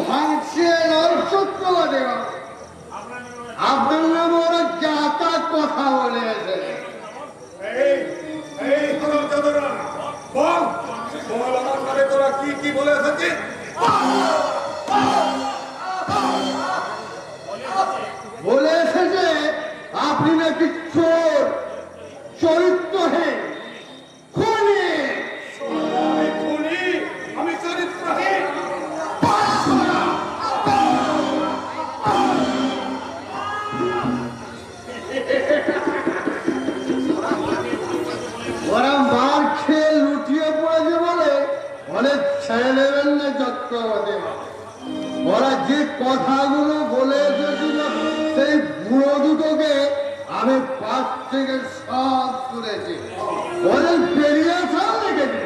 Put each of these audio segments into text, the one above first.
ভাঙছে নরসত্যবাদী আপনার নাম ওরা যাতা কথা বলে আছে। তোরা কি কি বলে এসেছিস? বলে এসেছে আপনি নাকি চোর, চরিত্রহীন, খুনি। আমি চরিত্রহীন? ওরা মার খেয়ে লুটিয়ে পড়েছে বলে অনেক ছেড়ে নেবেন না চক্রবর্তী। ওরা যে কথাগুলো বলে এসেছিল সেই বুড়ো দুটোকে আমি পাশ থেকে সব শুনেছি। ওদের বেরিয়ে আসাও দেখেছি।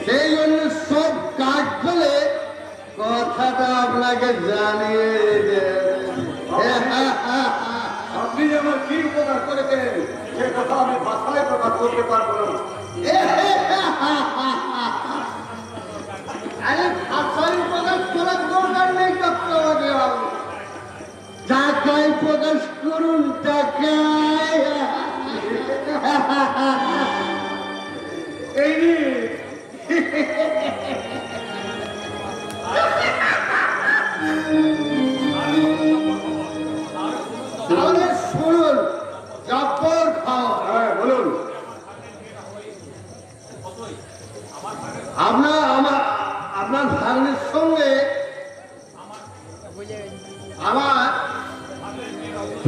সেই জন্য সব কাজ ফেলে কথাটা আপনাকে জানিয়ে আপনি আমার কি উপকার করেছেন সে কথা আমি ভাষায় প্রকাশ করতে পারবো না। আরে ভাষায় প্রকাশ করার দরকার নেই চক্রবর্তী বাবু। টাকায় প্রকাশ করুন, টাকায়। এই তাহলে শুনুন, জব্বর খাওয়া। হ্যাঁ বলুন। আপনার ভাগ্নের সঙ্গে আমার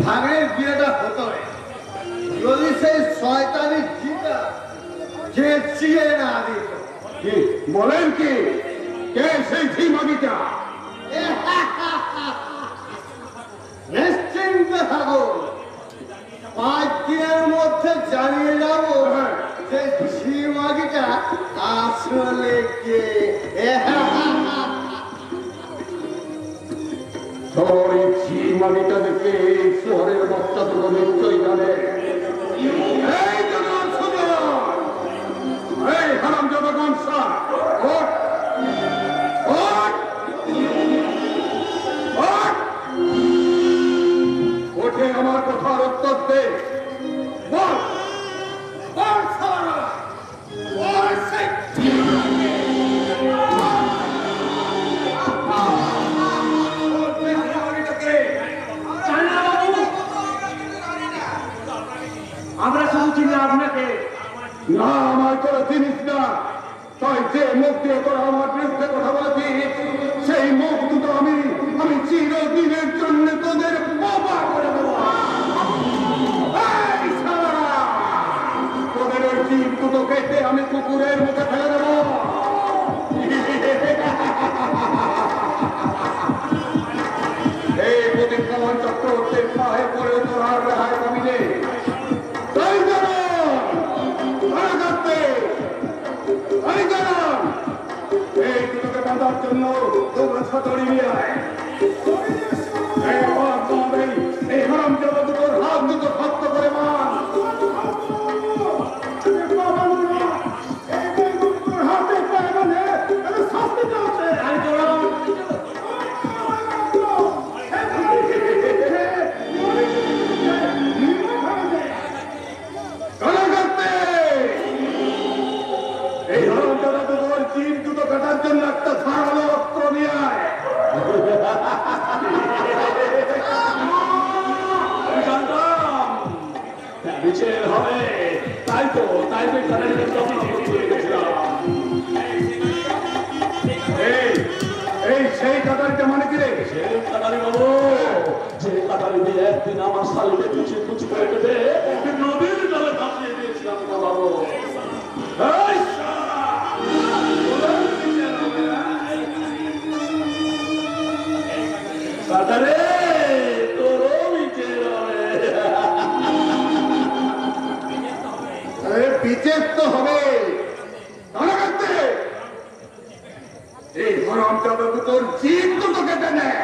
ভাগ্নের বিয়েটা হতো যদি সেই শয়তানি জিটা চেঁচিয়ে না দিত। কি বলেন? কি কে সেই ঝিমাগিটা? নিশ্চিন্তে থাকুন, 5 দিনের মধ্যে জানিয়ে যাবো যে ঝিমাগিটা আসলে কে। ওই ঝিমাগিটা দেখে শহরের বাচ্চা দুটো নিশ্চয়ই জানে। এই জনাব সুজন, এই হারামজাদা গামছা, ওঠ, ওঠ, ওঠ। ওঠে আমার কথার উত্তর দে। বল, বল সারা, বল সেই আমরা শুধু চিনি আপনাকে। না, আমার কোনো জিনিস না। তাই যে মুখ দিয়ে তোরা আমার বিরুদ্ধে কথা বলেছিস সেই মুখ দুটো আমি চিরদিনের জন্য তোদের বাবা করে দেবো। এই শালা! তোদের ওই জিভ দুটো কেটে আমি কুকুরের মুখে ফেলে দেবো। এই প্রতিক্রমণ চক্রবর্তীর পায়ে পড়েও তোর আর রেহাই পাবি নে। তাই জানো এই দুটোকে বাঁধার জন্য তোমরা ছাতরি নিয়ে আয়। এই হারাম জগৎ দুটোর হাত দুটো শক্ত করে মান। হাতে পায়ে মানে শাস্তি চলছে। এই হারামজাদা দুটোর জিভ দুটো কাটার জন্য একটা ধারালো অস্ত্র নিয়ে আয়। বিচার হবে, তাই তো এখানে এই সেই কাটারিটা মানে কি রে? সেই কাটারি বাবু, যে কাটারি দিয়ে একদিন আমার শালিকে কুচি কুচি করে কেটে নদীর জলে ভাসিয়ে দিয়েছিলাম না বাবু। এই শালা! কাটারে তোরও বিচার হবে। বিচার তো হবে। এই হারামজাদা দুটোর জিভ দুটো কেটে নেয়।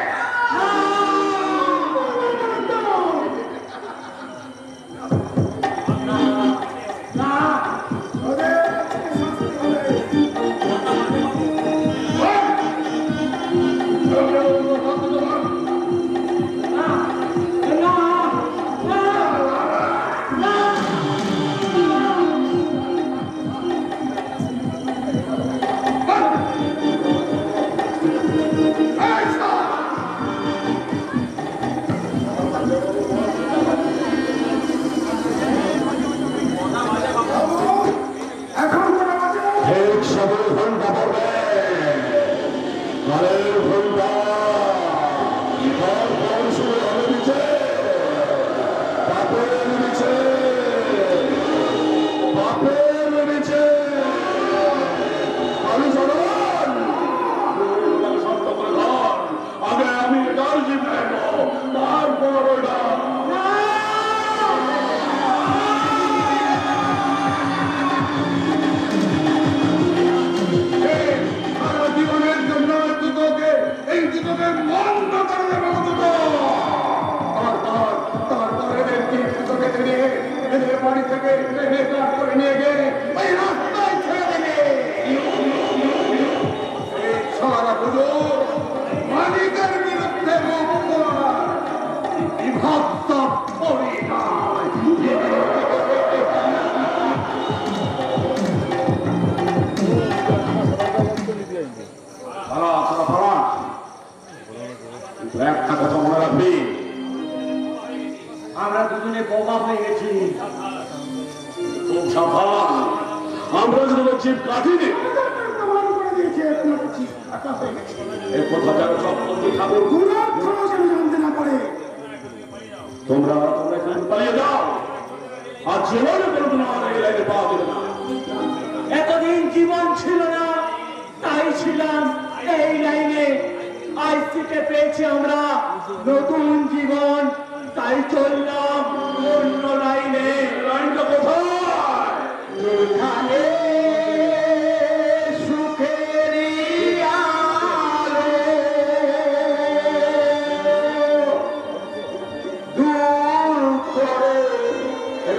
সাবধান, আমরা যেন জীব কাটিনি। প্রমাণ করে দিয়েছে আপনার চিপ কাটা হয়ে গেছে। এ কথা যেন সব বন্ধু ঠাকুর গুণার খরচ যেন জানতে না পারে। তোমরা এখানে পালিয়ে যাও, আর জীবনে কোনোদিন আমার এই লাইনে পাওয়া যাবে না। এতদিন জীবন ছিল না, তাই ছিলাম এই লাইনে। আজ থেকে পেয়েছি আমরা নতুন জীবন, তাই চললাম অন্য লাইনে। লাইনটা কোথায়? যেখানে সুখেরই আলো দূর করে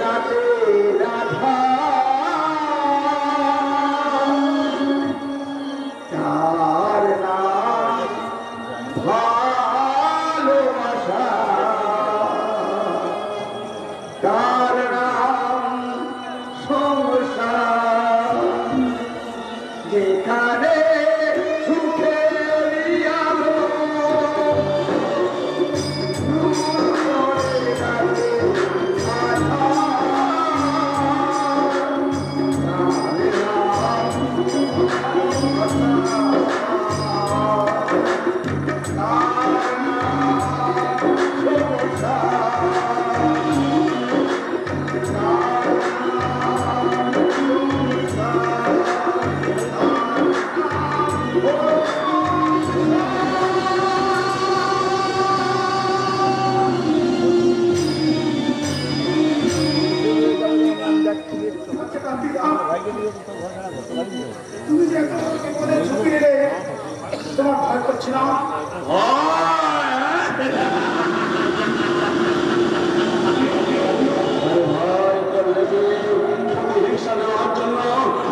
রাতের আঁধার, তার নাম ভালোবাসা, তার নাম সংসার। যেখানে সুখের আলো দূর করে রাতের আঁধার, তার নাম আচ্ছা, কার্তিকা, তুমি যে একটা বিপদের ঝুঁকি নিলে, তোমার ভয় করছে না? ভয় করলে কি হিংসা নেওয়ার জন্য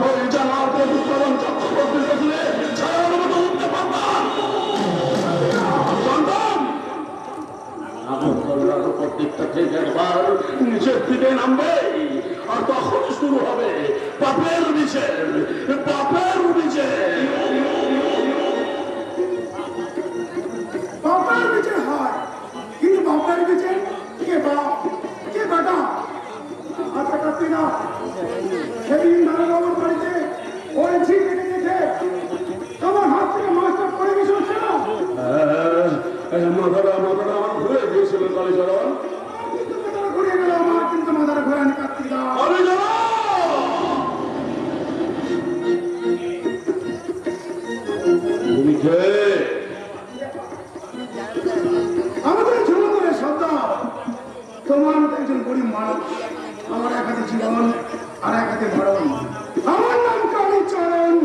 ওই জানার প্রতিফলন চক্রবর্তী দেখলে ছায়ার মতো উঠতে পারতাম। সন্তান, আমার কল্যাণ উপর দিকটা থেকে একবার নিচের দিকে নামবে, আর তখন শুরু হবে পাপের বিচার, পাপের বিচার। বাপের বিচার হয়, কিন্তু বাপের বিচার কে বাপ কে বেটা? আচ্ছা কার্তিকা, সেদিন নারায়ণবাবুর বাড়িতে ওই ঝিঁ দেখে দেখে তোমার হাত থেকে মাছটা পড়ে গেছে, হচ্ছে না? মাথাটা আমার ঘুরে গিয়েছিল কালীচরণ। কিন্তু মাথাটা ঘুরিয়ে গেল, আমার কিন্তু মাথাটা ঘোরানি কার্তিকা। তুমি কে? আমাদের জনগণের সন্তান, তোমার মতো একজন গরিব মানুষ, আমার এক হাতে জীবন আর এক হাতে মরণ। আমার নাম কালীচরণ।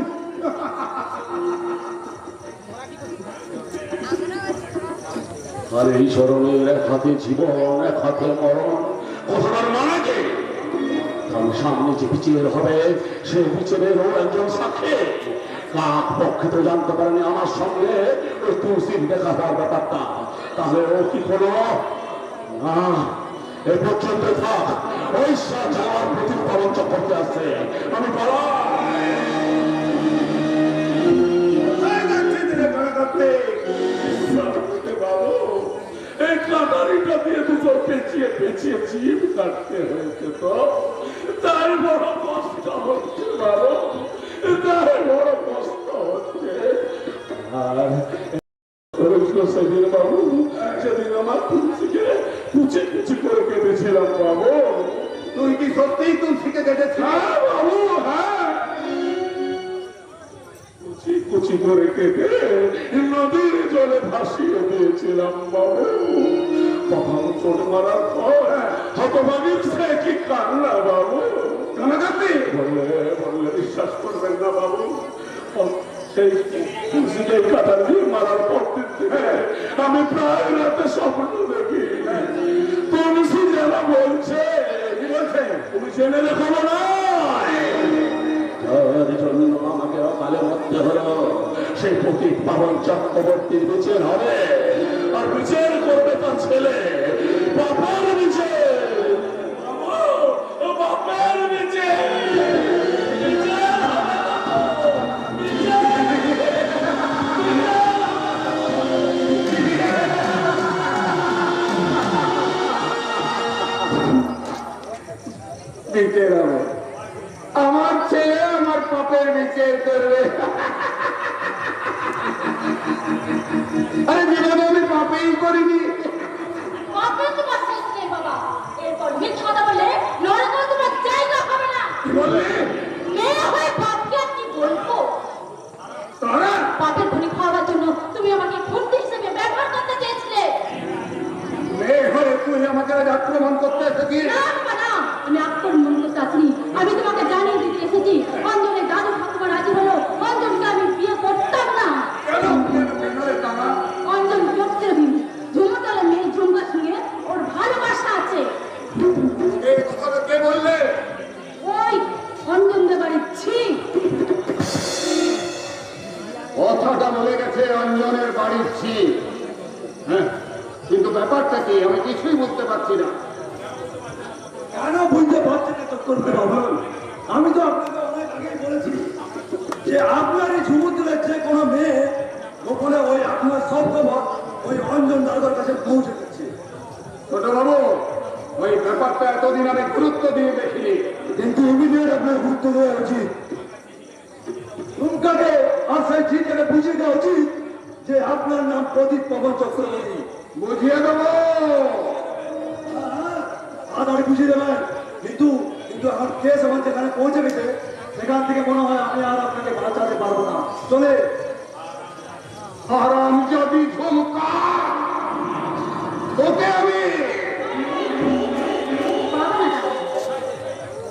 আর এই চরণের এক হাতে জীবন এক হাতে মরণ, কথাটার মানে কি? কারণ সামনে যে বিচার হবে সেই বিচারেরও একজন সাক্ষী। কাক পক্ষে তো জানতে পারেনি আমার সঙ্গে ওই তুলসীর দেখা হওয়ার ব্যাপারটা, তাহলে ও কি করলো না? এ পর্যন্ত থাক, ওই যাওয়ার প্রতিফলন করতে আসছে। আমি বাবু এই কাটারিটা দিয়ে দুটো পেঁচিয়ে পেঁচিয়ে জিভ কাটতে হয়েছে, তো তাই বড় কষ্ট হচ্ছে বাবু, তাই বড় কষ্ট হচ্ছে। আর সেদিন বাবু, সেদিন আমার তুলসীকে কুচি কুচি করে কেটেছিলাম বাবু। তুই কি সত্যিই তুলসীকে কেটেছিস? হ্যাঁ বাবু, হ্যাঁ, কুচি কুচি করে কেটে নদীর জলে ভাসিয়ে দিয়েছিলাম বাবু। কখন চোট মারার পর হতভাগীর সে কি কান্না বাবু। বললে বিশ্বাস করবেন না বাবু, সেই তুলসীকে কাটার দিয়ে মারার পর থেকে আমি প্রায় রাতে স্বপ্ন দেখি তুলসী যেন বলছে, কি বলছে? তুমি জেনে রেখো না, তার জন্য আমাকে অকালে মরতে হলো। সেই পতিত পাবন চক্রবর্তীর বিচার হবে, আর বিচার করবে তার ছেলে। বাপের বিচার, বাপের বিচার। দিতে হবে আমার ছেলে আমার পাপের বিচার করবে। আরে জীবনে আমি পাপেই করিনি। পাপে তোমার শেষ নেই বাবা। এরপর মিথ্যা কথা বললে নরকে তোমার জায়গা হবে না। কি বললে? মেয়ে হয়ে পাপকে আর কি বলবো? তারা পাপের খনি খাওয়ার জন্য তুমি আমাকে খুঁটি হিসেবে ব্যবহার করতে চেয়েছিলে। মেয়ে হয়ে তুই আমাকে আজ আক্রমণ করতে এসেছিস। না বাবা না, আমি আক্রমণ করতে আসিনি। আমি তোমাকে জানিয়ে দিতে এসেছি অঞ্জনের দাদু ঠাকুমা রাজি হলো অঞ্জনকে আমি বিয়ে করতাম না। কেন বিনয় তারা? অঞ্জন প্রত্যেকদিন ঝুমুতালে মেয়ে ঝুমকার সঙ্গে ওর ভালোবাসা আছে। এই কথাটা কে বললে? ওই অঞ্জনদের বাড়ির ছি। কথাটা বলে গেছে অঞ্জনের বাড়ির ছি। হ্যাঁ, কিন্তু ব্যাপারটা কি আমি কিছুই বুঝতে পারছি না। কেন বুঝতে পারছেন না চক্কর বাবুল? আমি তো আপনাকে অনেক আগেই বলেছি যে আপনার এই সমুদ্রের যে কোনো মেয়ে গোপনে ওই আপনার সব খবর ওই অঞ্জন দাদার কাছে পৌঁছে দিচ্ছে। ছোট বাবু, ওই ব্যাপারটা এতদিন আমি গুরুত্ব দিয়ে দেখিনি। কিন্তু ইমিডিয়েট আপনার গুরুত্ব দেওয়া উচিত। টুমকাকে আর সেই চিঠিকে বুঝিয়ে দেওয়া উচিত যে আপনার নাম প্রদীপ পবন চক্রবর্তী। বুঝিয়ে দেবো। তাড়াতাড়ি বুঝিয়ে দেবেন। কিন্তু আমার কেস আমার যেখানে পৌঁছে গেছে সেখান থেকে মনে হয় আমি আর আপনাকে বাঁচাতে পারবো না। চলে হারাম যদি ঝুমকা, তোকে আমি বাবা না দাদা,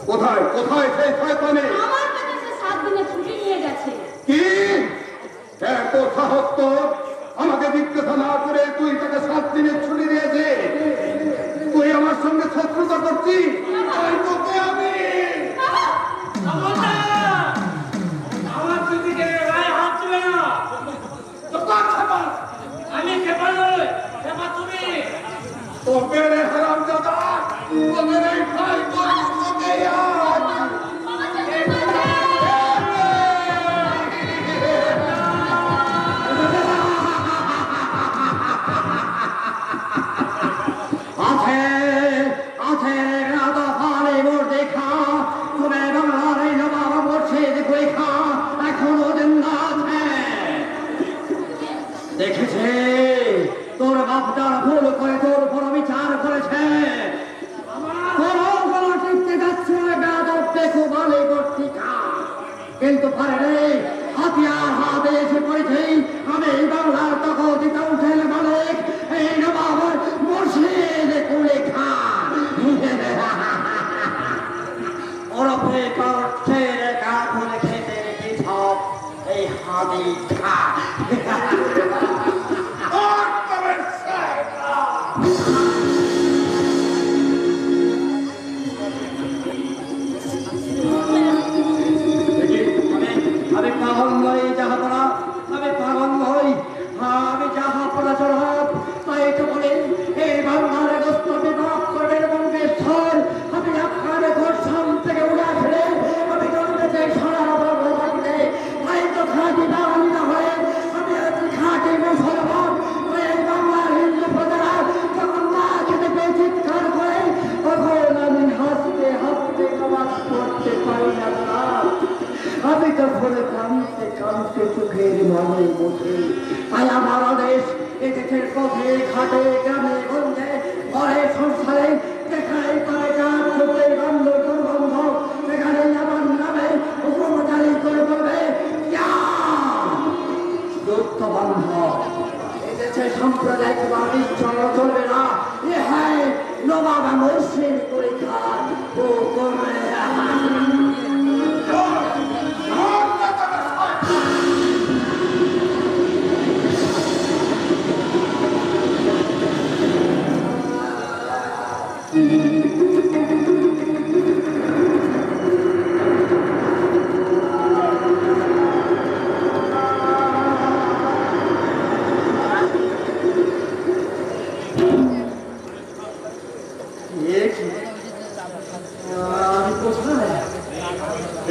কোথায় কোথায় সেই শয়তানি? আমার কাছে সে 7 দিনের ছুটি নিয়ে গেছে। কি এত সাহস তোর? আমাকে জিজ্ঞাসা না করে তুই তাকে 7 দিনের ছুটি দিয়েছে? তুই আমার সঙ্গে শত্রুতা করছিস? তাই তোকে আমি আমার দিদিকে গায়ে হাত দিবে না। দোকান খাবার আমি খেপা নই, খেপা তুমি। তোকে রে হারাম দাদা, তোকে রে খাই করি তোকে আজ। বাবা চলে গেছে। আছে আছে রাধা পালে মোর দেখা তুমি বাংলার এই নবাব মুর্শিদ দেখা এখনো জিন্দা আছে। দেখেছে তোর বাপটার ভুল করে তোর উপর বিচার করেছে। কোনো টিপতে যাচ্ছে বেয়াদব দেখো বালি কর্তিকা, কিন্তু পারে রে হাতিয়ার হাতে এসে পড়েছে। আমি এই বাংলার তকতিকা উঠেন মালিক এই নবাব মুর্শিদ কুলি খান। ওরফে করছে রে কাকুন খেতে কি সব এই হাদি খা। আমি পাগল নই যাহা পড়া, আমি পাগল নই, আমি যাহা পড়া চড়াব তাই তো বলে এই বাংলার গোস্ত বিভাগ করবেন বঙ্গেশ্বর। আমি আপনার ঘরসাম থেকে উড়ে আসলে আমি জানতে চাই সারা বাংলা বাড়িতে তাই তো খাঁটি বাঙালি না হয়ে আমি আজ খাঁটি মুসলমান। এই বাংলার হিন্দু প্রজারা যখন না খেতে পেয়ে চিৎকার করে তখন আমি হাসতে হাসতে নামাজ পড়তে পারি না। আমি তখন কাঁদতে কাঁদতে চোখের মনে বসে তাই আমার আদেশ এদেশের পথে ঘাটে গ্রামে গঞ্জে ঘরে সংসারে যেখানে পারে যার চোখে গন্ধ দুর্গন্ধ সেখানে আমার নামে হুকুম জারি করে বলবে যুদ্ধ বন্ধ। এদেশে সাম্প্রদায়িকবাদী চলবে না। এ হ্যাঁ নবাব মুর্শিদ পরীক্ষা ও করবে।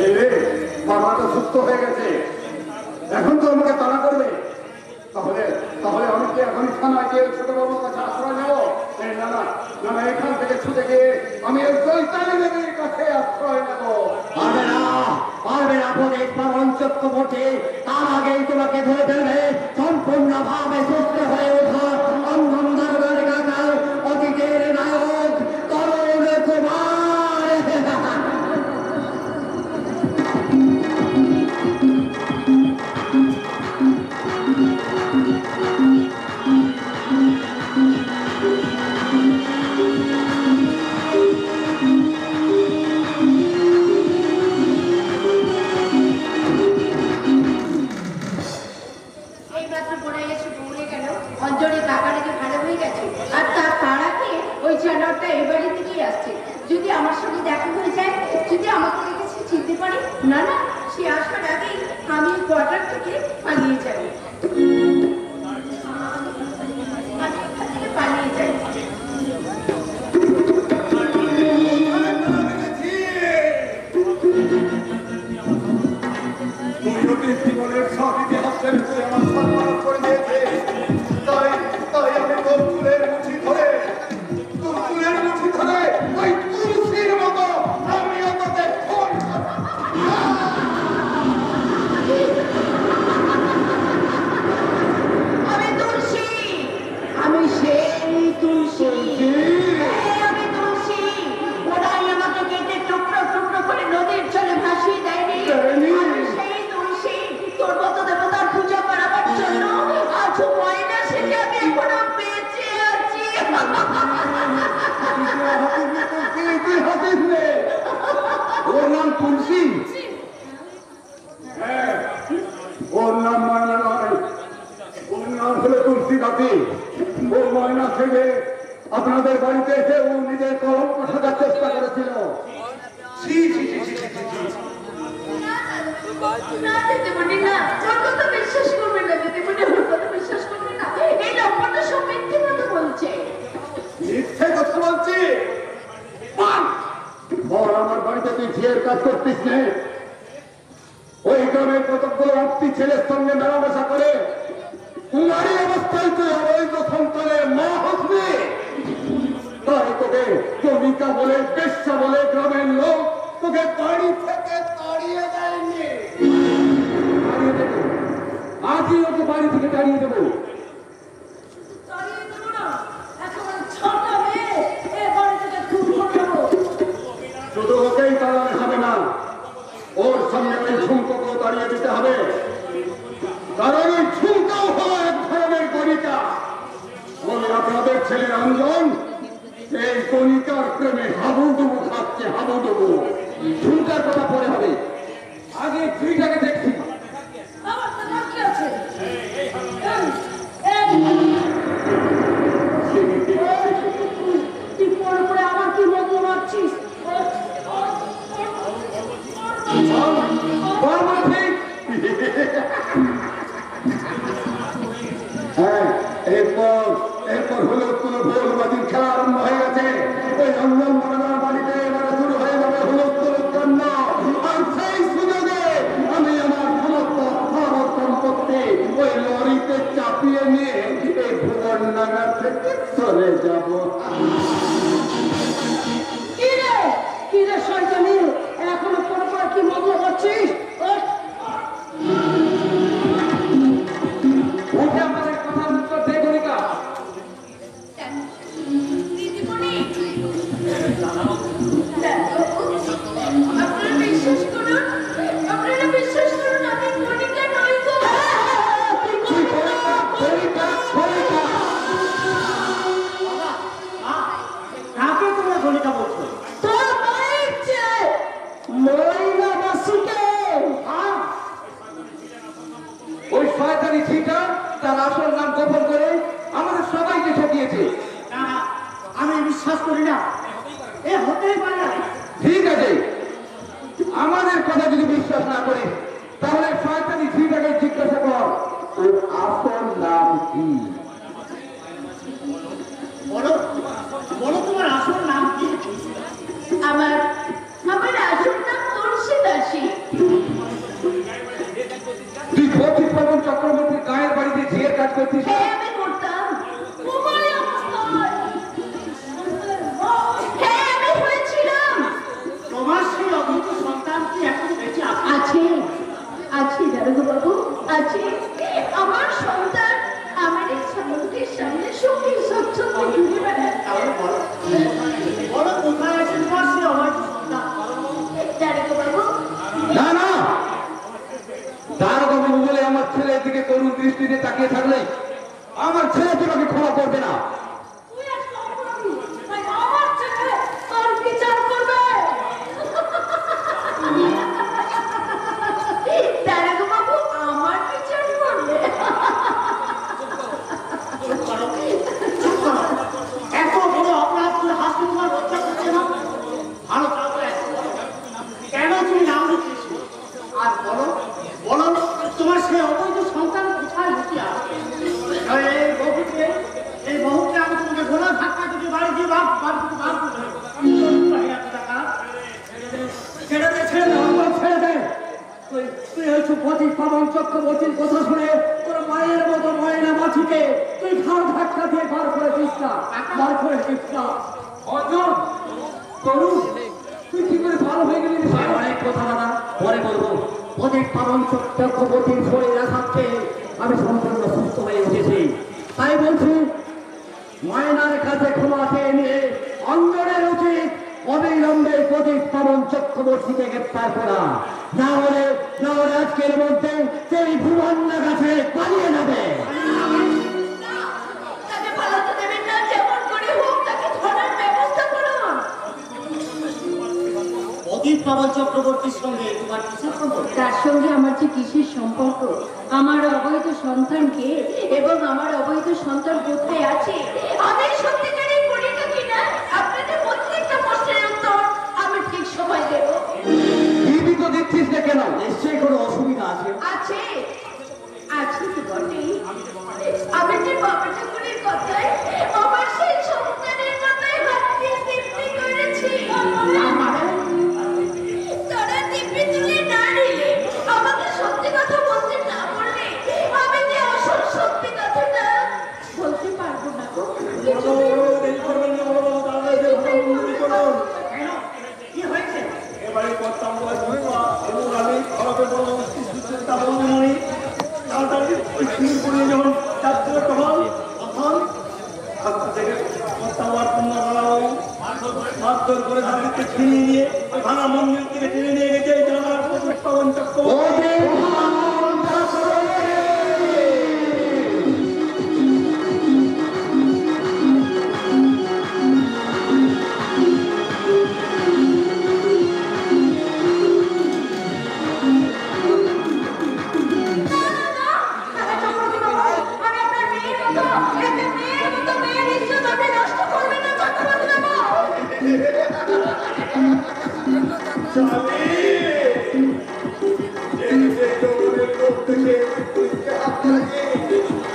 এই রে, বাবাটা সুস্থ হয়ে গেছে, এখন তো আমাকে তাড়া করবে। তাহলে তাহলে আমি কি এখন থানায় গিয়ে ছোট বাবুর কাছে আশ্রয় নেবো? এই না না না, এখান থেকে ছুটে গিয়ে আমি ওই চৈতালি দেবীর কাছে আশ্রয় নেবো। পারবে না, দেখো দেখবার চক্রবর্তী তার আগেই তোমাকে ধরে ফেলবে সম্পূর্ণভাবে সুস্থ হয়ে ওঠা অন্ধন দরবার কাকা অতীতের নায়ক তরুণ কুমার। এইমাত্র পড়ে গেছে বলে গেল অঞ্জলি কাকা নাকি ভালো হয়ে গেছে আর তার আগে ওই জানোয়ারটা এই বাড়ি থেকেই আসছে। যদি আমার সঙ্গে দেখা হয়ে যায়, যদি আমাকে দেখেছে চিনতে পারে, না না সে আসার আগেই আমি কোয়ার্টার থেকে পালিয়ে যাই, আমি এখান থেকে পালিয়ে যাই। জীবনের সব ইতিহাসের উপরে আমার সম্মান করে দিয়েছে। তাই তাই আমি তোর চুলের মুঠি ধরে ওই তুলসীর মতো আমিও তোকে খুন আমি তুলসী, আমি সেই তুলসী, হ্যাঁ, আমি তুলসী। ওরাই আমাকে কেটে টুকরো টুকরো করে নদীর জলে ভাসিয়ে দেয়নি। আমি সেই তুলসী, তোর মতো দেবতার পূজা করাবার জন্য আজ ময়না সেজে আমি এখনো বেঁচে আছি। ওর নাম তুলসী? হ্যাঁ, ওর নাম ময়না নয়, ওর নাম হলো তুলসী দাদি। ও ময়না থেকে আপনাদের বাড়িতে এসে ও নিজের কলঙ্ক সাজার চেষ্টা করেছিল। ছি, ছি, ছি, ছি, ছি, ছি, ছি। না দিদিমণি না, ওর কথা বিশ্বাস করবে না দিদিমণি, ওর কথা বিশ্বাস করবে না। এই লম্বাটা সব মিথ্যে কথা বলছে। মিথ্যে কথা বলছি? বল, আমার বাড়িতে তুই ঝিয়ের কাজ করতিস নে? ওই গ্রামের কতগুলো অপ্তি ছেলের সঙ্গে মেলামেশা করে কুমারী অবস্থায় তুই অবৈধ সন্তানের মা হসবি। তাই তোকে কবিতা বলে, পেশা বলে গ্রামের লোক তোকে বাড়ি থেকে তাড়িয়ে দেয়নি। তাড়িয়ে দেবো, আজই ওকে বাড়ি থেকে তাড়িয়ে দেবো। তাড়িয়ে দেবো না, এখন ছোট মেয়ে, এ বাড়ি থেকে খুব করবো। শুধু ওকেই তাড়ানো হবে না, ওর সঙ্গে ওই ঝুমকোকেও তাড়িয়ে দিতে হবে। কারণ ওই ঝুমকাও হলো এক ধরনের কণিকা। ওই আপনাদের ছেলে রঞ্জন এই কণিকার প্রেমে হাবুডুবু খাচ্ছে, হাবুডুবু। ঝুমকার কথা পরে হবে, আগে তুইটাকে দেখছি। আমার তো বাকি আছে। তুই পরে পরে আমার কি মতো মারছিস? হ্যাঁ, এরপর হলো কোনো ভোলবাজির খেলা আরম্ভ হয়ে গেছে। ওই রঞ্জন মনোরমার বাড়িতে এবারে শুরু হয়ে যাবে হুলস্থুলের জন্য। আর সেই সুযোগে আমি আমার সমস্ত অর্থ সম্পত্তি ওই লরিতে চাপিয়ে নিয়ে এই ভুবনডাঙ্গা থেকে চলে যাব। কি রে শয়তানি, এখনো পরে পরে কি মগ্ন করছিস? ওকে আমাদের কথার উত্তর দে গণিকা। দিদিমণি, আপনারা বিশ্বাস করুন, আপনারা বিশ্বাস করুন, আমি কণিকা নই তো। কাকে তোমরা গণিকা বলছো? তোর মায়ের চেয়ে ময়না মাসিকে। ওই শয়তানি ঠিকা তার আসল নাম গোপন করে আমাদের সবাইকে ঠকিয়েছে। না না, আমি বিশ্বাস করি না, এ হতেই পারে না। ঠিক আছে, আমাদের কথা যদি বিশ্বাস না করে তাহলে শয়তানি ঠিকাকে জিজ্ঞাসা কর ওর আসল নাম কি। বলো বলো, তোমার আসল নাম কি? আমার আসল নাম তুলসী দাসী। তুই পথিক পবন চক্রবর্তীর গায়ের বাড়িতে ঝিয়ের কাজ করছিস? হ্যাঁ, আমি করতাম। কুমারী অবস্থায়। হ্যাঁ, আমি হয়েছিলাম। তোমার সেই অদ্ভুত সন্তান কি এখন বেঁচে আছে? আছে, দৃষ্টিতে তাকিয়ে থাকলে আমার ছেলে তোমাকে ক্ষমা করবে না। তুই একটা অপরাধী, তাই আমার ছেলে তোর বিচার করবে। দারোগা বাবু আমার বিচার করবে। এত বড় অপরাধ করে হাসতে তোমার লজ্জা করছে না? ভালো তারপরে কেন তুমি নাম লিখিয়েছ? আর বলো বলো তোমার সেই অবৈধ সন্তান কোথায় লুকিয়ে আছে? এই বহুকে আমি তোমাকে ঘোড়া ধাক্কা দিতে বাড়ি দিয়ে বার করে ছেড়ে দে ছেড়ে দে আমার ছেড়ে দে। তুই হচ্ছে পতি পাবন চক্রবর্তীর কথা শুনে তোর মায়ের মতো ময়না মাছিকে তুই ঘাড় ধাক্কা দিয়ে বার করে দিস না, বার করে দিস না। অর্জুন তরু তুই কি করে ভালো হয়ে গেলি? অনেক কথা দাদা পরে বলবো। পতিত পাবন চক্রবর্তীর শরীর আঘাতকে আমি সম্পূর্ণ সুস্থ হয়ে উঠেছি, তাই বলছি ময়নার কাছে ক্ষমা চেয়ে নিয়ে অঞ্জনের উচিত অবিলম্বে পতিত পাবন চক্রবর্তীকে গ্রেপ্তার করা, না হলে আজকের মধ্যে সেই ভুবন্না কাছে পালিয়ে যাবে। না, তাকে পালাতে দেবেন না, যেমন করে হোক তাকে ধরার ব্যবস্থা করুন। পতিত পাবন চক্রবর্তীর সঙ্গে তোমার কিসের সম্পর্ক? তার সঙ্গে আমার যে কিসের সম্পর্ক, আমার অবৈধ সন্তানকে এবং আমার অবৈধ সন্তান কোথায় আছে, আমি সত্যিকারের করি না কিনা, আপনাদের প্রত্যেকটা প্রশ্নের উত্তর আমি ঠিক সময় দেব। দিদি তো দিচ্ছিস না কেন? নিশ্চয়ই কোনো অসুবিধা আছে। আছে আছে তো বটেই। আমি যে বাবা ঠাকুরের কথায় আমার সেই সন্তানের কথায় হাত দিয়ে তৃপ্তি করেছি। তারা তৃপ্তি তুলে না নিলে, আমাকে সত্যি কথা বলতে না বললে, আমি যে আসল সত্যি কথাটা বলতে পারবো না গো। কি হয়েছে? এবারে করতাম এবং আমি খাওয়াতে বলবো চিন্তা বলবো মনে তাড়াতাড়ি করে যখন যাচ্ছে তখন হাসতে থেকে করতাম আর কন্যা বাড়াও মারধর করে তাদেরকে ছিনিয়ে নিয়ে ভাঙা মন্দির থেকে টেনে নিয়ে গেছে জানার পাবন চক্র। আমি আপনার মেয়ের মতো, একটা মেয়ের মতো মেয়ের ইজ্জত আপনি নষ্ট করবেন না চক্রবর্তী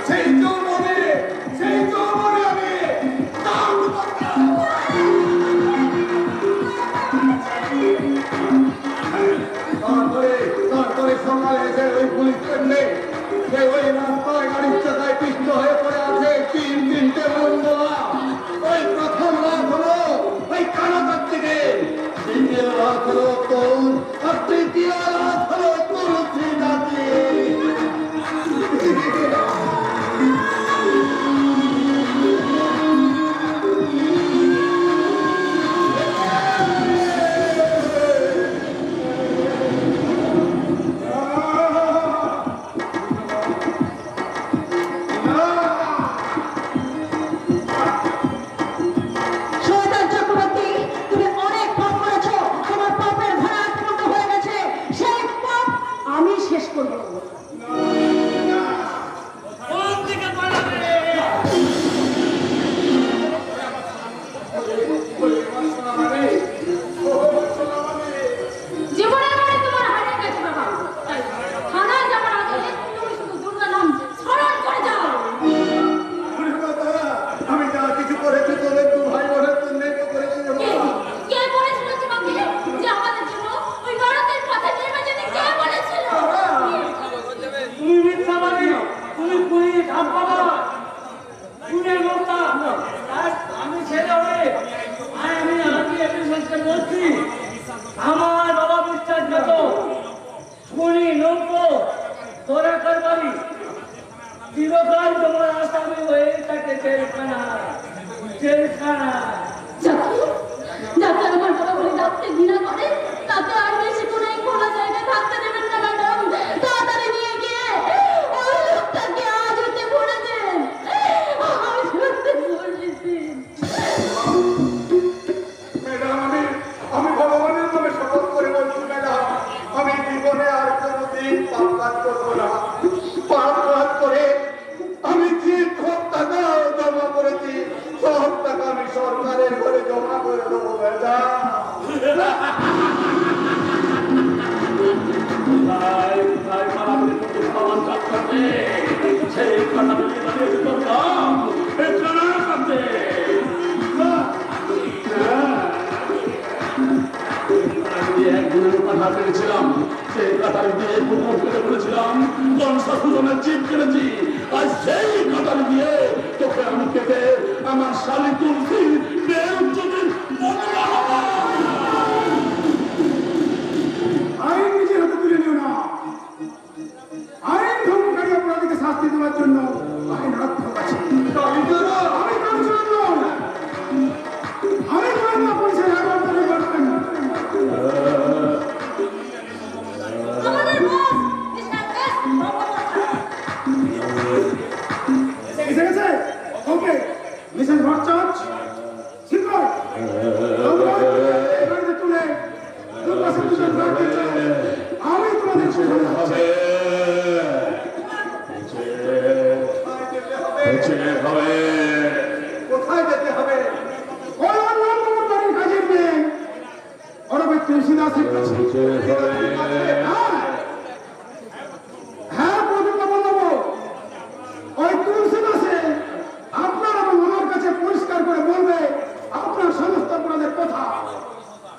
সেই যৌবনে আমি তারপরে সকালে এসে ওই পুলিশ কেন্দ্রে যে ওই রাস্তায় গাড়ির চাকায় পিষ্ট হয়ে পড়ে আছে তিনটে বন্ধুরা। ওই প্রথম রাত হলো ওই কানাকার থেকে, দ্বিতীয় রাত হলো তোর, আর তৃতীয় রাত হলো তুলসী জাতি। শয়তান চক্রবর্তী, তুমি অনেক পাপ করেছো, তোমার পাপের ভাড়া পূর্ণ হয়ে গেছে, সেই পাপ আমি শেষ করবো। কোন দিকে পালাবে? জীবনের মানে তোমার হারিয়ে গেছে বাবা, তাই থানায় যাওয়ার আগে তুমি শুধু দুর্গা নাম স্মরণ করে যাও। আমি যা কিছু করেছি তোদের দু ভাই বোনের জন্য করেছি। কে বলেছিল তোমাকে যে আমাদের জন্য ওই নরকের পথে নেমে যেতে? কে বলেছিল? তুমি মিথ্যাবাদী, তুমি পুলিশ ধাপ্পাবা, খুনের বক্তা। আর আমি ছেলে হয়ে আমি এপিসোডকে বলছি, আমার বাবা বিশ্বাস যত শুনি নৌক তোরা করবারি চিরকাল তোমার আসামি হয়ে থাকে জেলখানা। যাকে আমার বাবা বলে ডাকতে ঘৃণা করে, তাকে আর বেশি কোনো জায়গায় থাকতে দেবেন না ম্যাডাম। তাড়াতাড়ি নিয়ে গিয়ে ওই লোকটাকে পাপ কাজ করবো না। পাপ কাজ করে আমি যে সব টাকা জমা করেছি সব টাকা আমি সরকারের ঘরে জমা করে দেবো বেটা। তাই মারামারি করতে সামান কাজ করবে সেই কথা বলে দাঁড়িয়ে করতাম একদিনের কথা পেরেছিলাম সেই কাতার দিয়ে পুকুর ফেলে বলেছিলাম জনসাধারণের জীব কেটেছি আর সেই কাতার দিয়ে তোকে আমি কেটে আমার শালি তুলসী আইন নিজের হাতে তুলে নিও না। আইন ভঙ্গকারী অপরাধীকে শাস্তি দেওয়ার জন্য আইন হাত আছে। আমি কাউন্সিলর নই, আমি গোয়েন্দা পুলিশের হেডকোয়ার্টারে বসবেন। আমাদের বস মিস্টার এস এসে গেছে? ওকে, মিসেস ভট্টাচার্য, শীঘ্রই আমরা এই গাড়িতে তুলে দুপাশে দুজন ফ্ল্যাট দিচ্ছি। আমি তোমাদের কোথায় যাচ্ছি? কোথায় যেতে হবে? ওই অন্যান্য বাড়ির কাজের মেয়ে ওরবে তুলসীদাসের কাছে। হ্যাঁ প্রদীপটা বলবো, ওই তুলসীদাসে আপনার এবং ওনার কাছে পরিষ্কার করে বলবে আপনার সমস্ত অপরাধের কথা,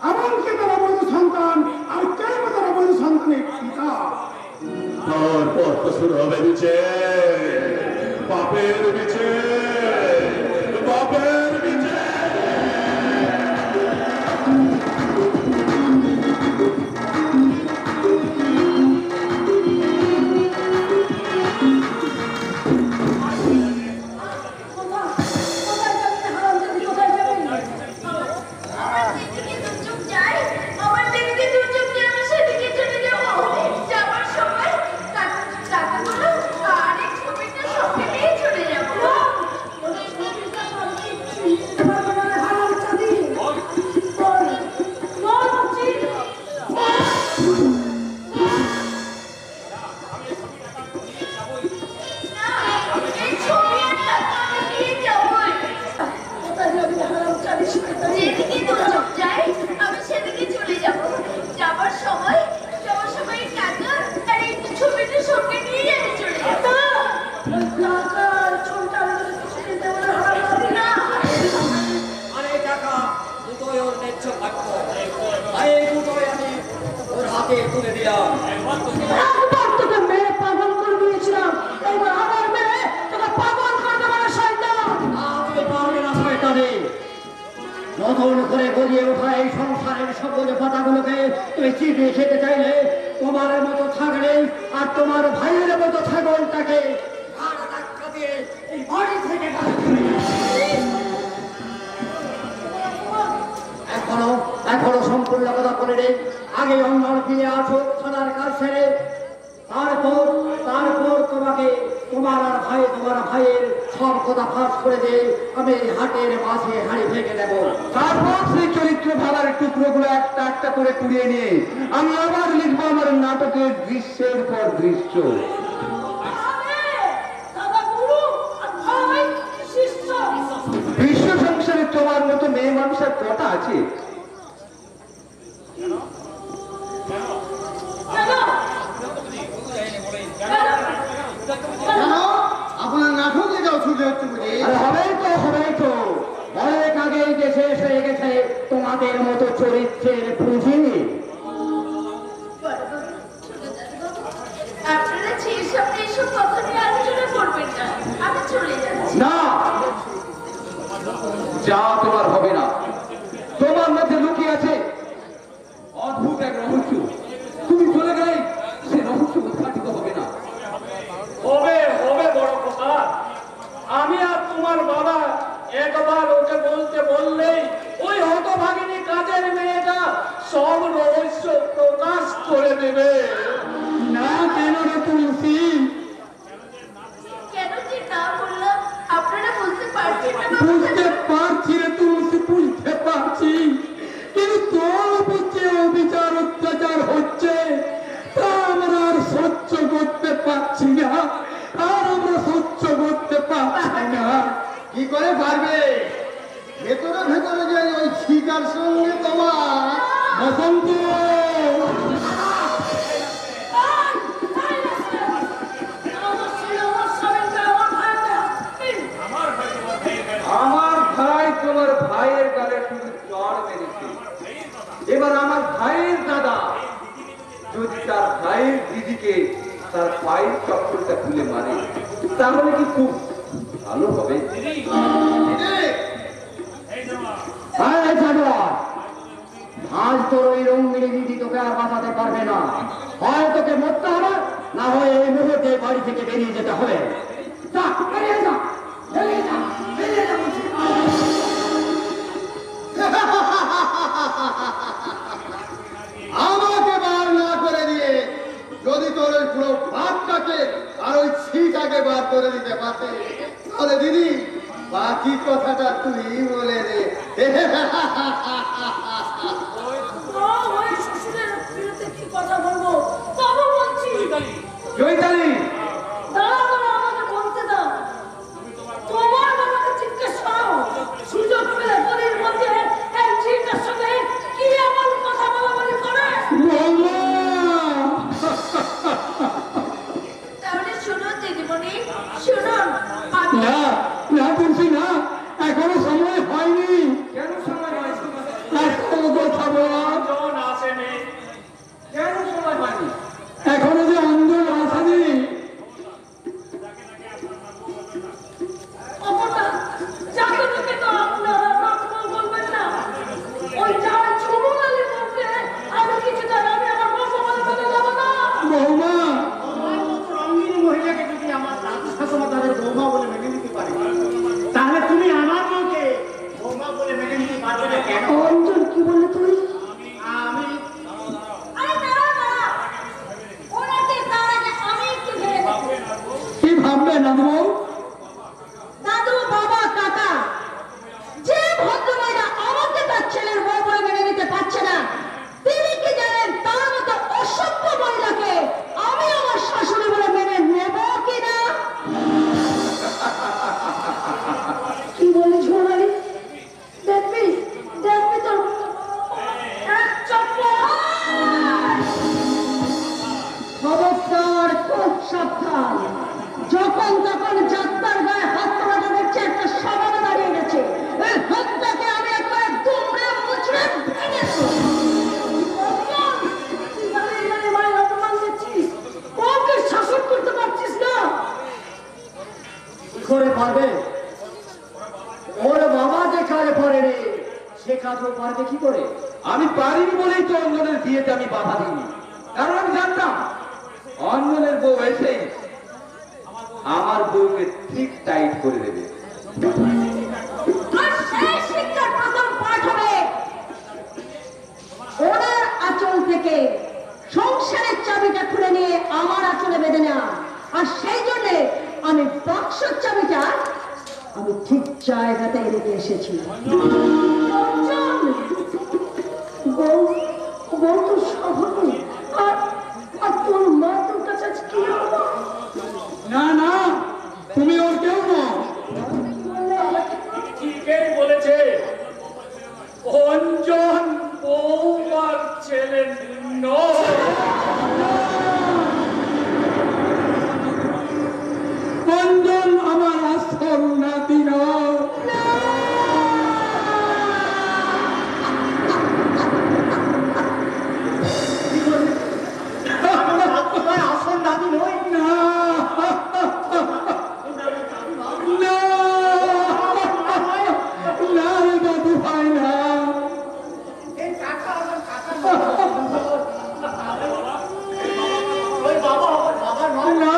এমনকি তার অবৈধ সন্তান আর কেন তার অবৈধ সন্তানের পিতা। তারপর তো শুরু হবে বিচার, পাপের বিচার, পাপের বিচার। নতুন করে গড়িয়ে ওঠা এই সংসারের সবুজ পাতাগুলোকে তুমি চিবিয়ে খেতে চাইলে তোমার মতো ছাগলে আর তোমার ভাইয়ের মতো ছাগলটাকে এই বাড়ি থেকে এখনো সম্পূর্ণ কথা বলে নেই। আগে অন্যান্য দিয়ে আসো থানার কাজ সেরে, তারপর তোমাকে তোমার ভাইয়ের সব কথা ফাঁস করে দিয়ে আমি হাটের মাঝে হাড়ি ভেঙে দেবো। তারপর সেই চরিত্র ভাবার টুকরোগুলো একটা একটা করে কুড়িয়ে নিয়ে আমি আবার লিখবো আমার নাটকের দৃশ্যের পর দৃশ্য। বিশ্ব সংসারে তোমার মতো মেয়ে মানুষের কটা আছে? আপনার নাটক লেখাও ছুটে হচ্ছে বুঝি? হবেই তো অনেক আগেই যে শেষ হয়ে গেছে তোমাদের মতো চরিত্রের পুঁজি। আপনারা ছেলের সামনে এসব কথা নিয়ে আলোচনা করবেন না, আমি চলে যাচ্ছি। না, যা তোমার হবে না। তোমার মধ্যে লুকিয়ে আছে অদ্ভুত এক রহস্য। তুমি চলে গেলে সে রহস্য উদ্ঘাটিত হবে না। হবে বড় কথা। আমি আর তোমার বাবা একবার ওকে বললেই ওই হতভাগিনী কাজের মেয়েটা সব রহস্য প্রকাশ করে দেবে। না কেন রে তুলসী? কেন যে না বললাম আপনারা বুঝতে পারছেন না? বুঝতে পারছি রে তুলসী, বুঝতে পারছি, কিন্তু তোর উপর যে অবিচার অত্যাচার হচ্ছে তা আমরা আর সহ্য যদি তার ভাইয়ের দিদিকে তার পায়ের চপ্পলটা খুলে মারে তাহলে কি খুব ভালো হবে? এই জানোয়ার, আজ তোর ওই রঙ্গিনী দিদি তোকে আর বাঁচাতে পারবে না। হয় তোকে মরতে হবে, না হয় এই মুহূর্তে বাড়ি থেকে বেরিয়ে যেতে হবে। যা, বেরিয়ে যা, বেরিয়ে যা, বেরিয়ে যা বলছি। আমাকে বার না করে দিয়ে যদি তোর ওই পুরো বাপটাকে আর ওই ছিটাকে বার করে দিতে পারতে, তাহলে দিদি বাকি কথাটা তুই বলে দে। ওই শ্বশুরের বিরুদ্ধে কি কথা বলবো তবে বলছি। চৈতালি, দাঁড়াও, দাঁড়াও, আমাকে বলতে দাও। তোমার বাবাকে জিজ্ঞেস করো, সুযোগ পেলে গলির মধ্যে এই ঝিটার সঙ্গে কি এমন কথা বলাবলি করে। তাহলে শুনুন দিদিমণি, শুনুন, আমি না না বলছি না, এখনো সময় হয়নি। কেন সময় হয়েছে? এখনো কথা বল। জন আসেনি। কেন সময় হয়নি? এখনো যে অঞ্জন আসেনি। অপরটা যাকে তাকে তো আপনারা নামও বলবেন না। ওই যার চুমুনালি বলবে আমি কিছু জানি, আমি আমার বাবা বলে মেনে যাবো না। বৌমা, রঙিন মহিলাকে যদি আমার দাদু শাশুমা তাদের বৌমা বলে মেনে নিতে পারে, তাহলে তুমি আমার বউকে বৌমা বলে মেনে নিতে পারবে না কেন? অঞ্জন কি বলে তুই? আমি আরে দাঁড়া, দাঁড়া, ওনাকে তার আগে আমি একটু ভেবে দেখি। কি ভাববে নাদু? দাদু, বাবা, কাকা, যে ভদ্রমহিলা আমাকে তার ছেলের বউ বলে মেনে নিতে পারছে না, তিনি কি জানেন তার মতো অসভ্য মহিলাকে আমি আমার শাশুড়ি বলে মেনে নেব কিনা? কি বলি ঝোলালি? দেখবি, দেখবি তোর এক চপ্পল। খবরদার, খুব সাবধান। যখন তখন যাত্রার গায়ে হাত তোলাটা দেখছে একটা স্বভাবে দাঁড়িয়ে গেছে। এই হাতটাকে আমি একবার দুমড়ে মুচড়ে ভেঙে দেবো। অপমান! তুই দাঁড়িয়ে দাঁড়িয়ে মায়ের অপমান দিচ্ছিস। ওকে শাসন করতে পারছিস না। কি করে পারবে? ওর বাবা যে কাজ করেনি, সে কাজও পারবে কি করে? আমি পারিনি বলেই তো অঞ্জনের বিয়েতে আমি বাধা দিইনি, কারণ আমি জানতাম অঞ্জনের বউ এসেই আমার বউকে ঠিক টাইট করে দেবে। আর সেই শিক্ষার প্রথম পাঠ হবে ওনার আঁচল থেকে সংসারের চাবিটা খুলে নিয়ে আমার আঁচলে বেঁধে নেওয়া। আর সেই জন্য আমি বাক্সর চাবিটা আমি ঠিক জায়গাতে রেখে এসেছি। অঞ্জন, বউ, বউ তো স্বাভাবিক। আর আর তোর মা তোর কাছে আজ কি হলো? না না, তুমি ওর কেউ নও। বললে আমাকে ঠিকই বলেছে। অঞ্জন বৌমার ছেলে নয়। অঞ্জন আমার আসল নাতি নয়। আসল দাদু নয়। না না না রে দাদু ভাই, না। ওই বাবা আমার বাবা নয়। না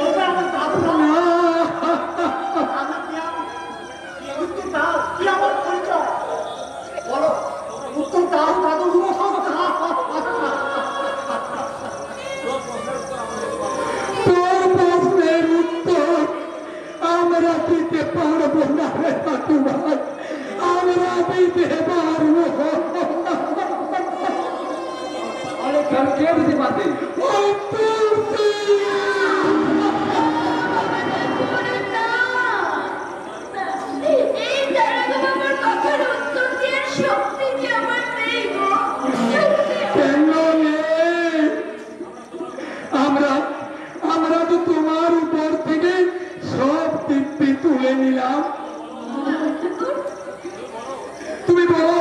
ওটা আমার দাদু নয়। না, উত্তর দাও, কি আমার পরিচয় বলো, উত্তর দাও দাদু। তোর প্রশ্নের উত্তর আমরা দিতে পারবো না রে দাদু ভাই, আমরা দিতে পারবো। অনেক কে দিতে পারবেন? ওই তুলসী। করে না। এই দাঁড়ানো বাবার কথার উত্তর দিয়ে শক্তি কি আমার নেই গো? কেন নেই? আমরা আমরা তো তোমার উপর থেকে সব দিব্যি তুলে নিলাম। তুমি বলো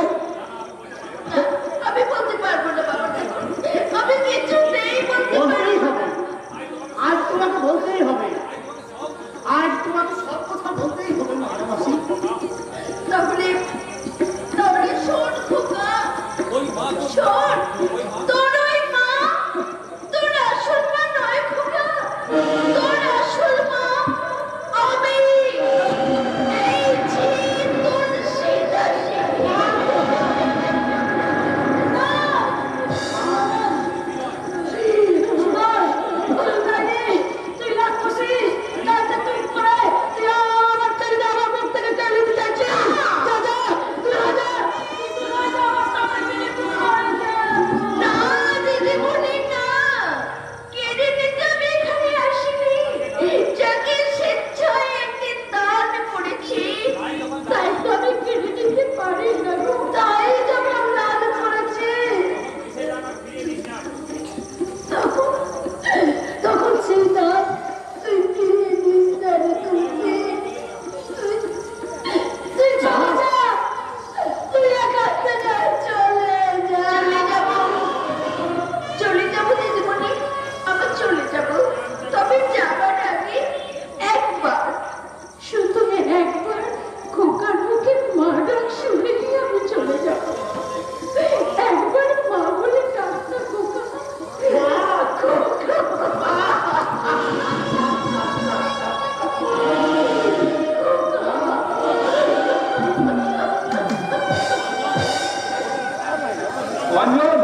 অর্জুন,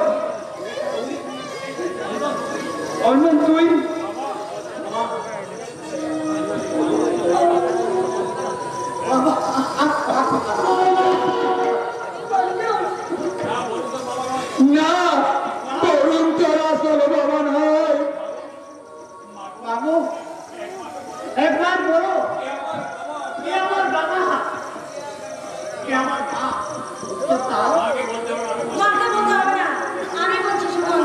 অর্জুন তুই না, তরুণ তোর আসল বাবা নয়। বাবু একবার বলো কে আমার বাবা কে আমার মা তো তাও মাকে বলতে হবে না, আমি বলছি শুনুন।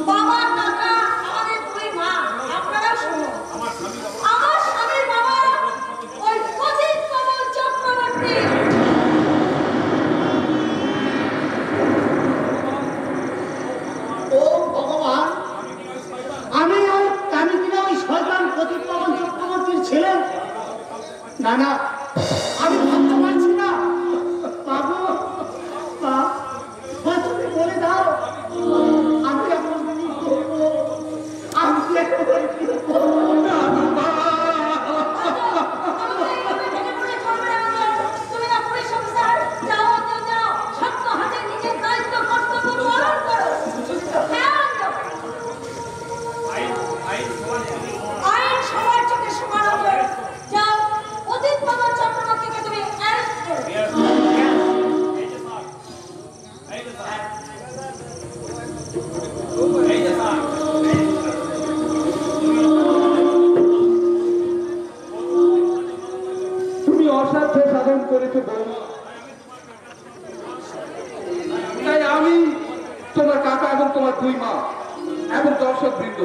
বাবা কাকা আমাদের দুই মা, আপনারা শুনুন। আমার স্বামীর বাবা ওই অজিত কমল চক্রবর্তী। ও ভগবান, আমি কিনা ওই শয়তান প্রদীপ পবন চক্রবর্তীর ছেলে? না না, আমি ভাবতে পারছি না। বাবু মা, তুমি বলে দাও আমি এখন কি করবো? আমি এখন কি করবো? তুমি না পুলিশ অফিসার, যাও যাও যাও, শক্ত হাতে নিজের দায়িত্ব কর্তব্য পালন করো। হ্যাঁ, আইন সবার চোখে সমান হবে। যাও, অতীত কমল চক্রবর্তীকে তুমি অ্যারেস্ট করো। তুমি অসাধ্য সাধন করেছো বৌমা, তাই আমি তোমার কাকা এবং তোমার দুই মা এবং দর্শক বৃন্দ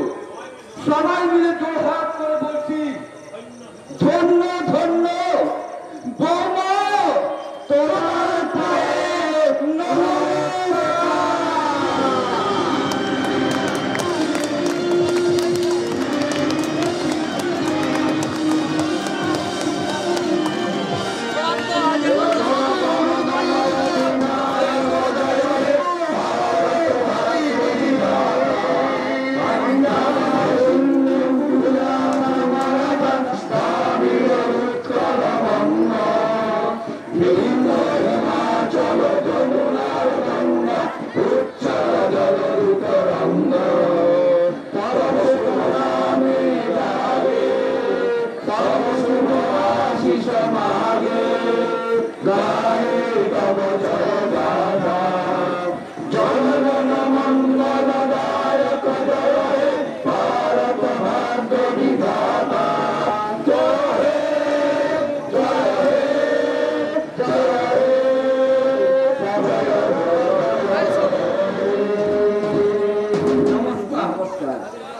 সবাই মিলে জোর হাত করে বলছি, ধন্য ধন্য বৌমা, তোমার পায়ে নমস্কার। নমস্কার।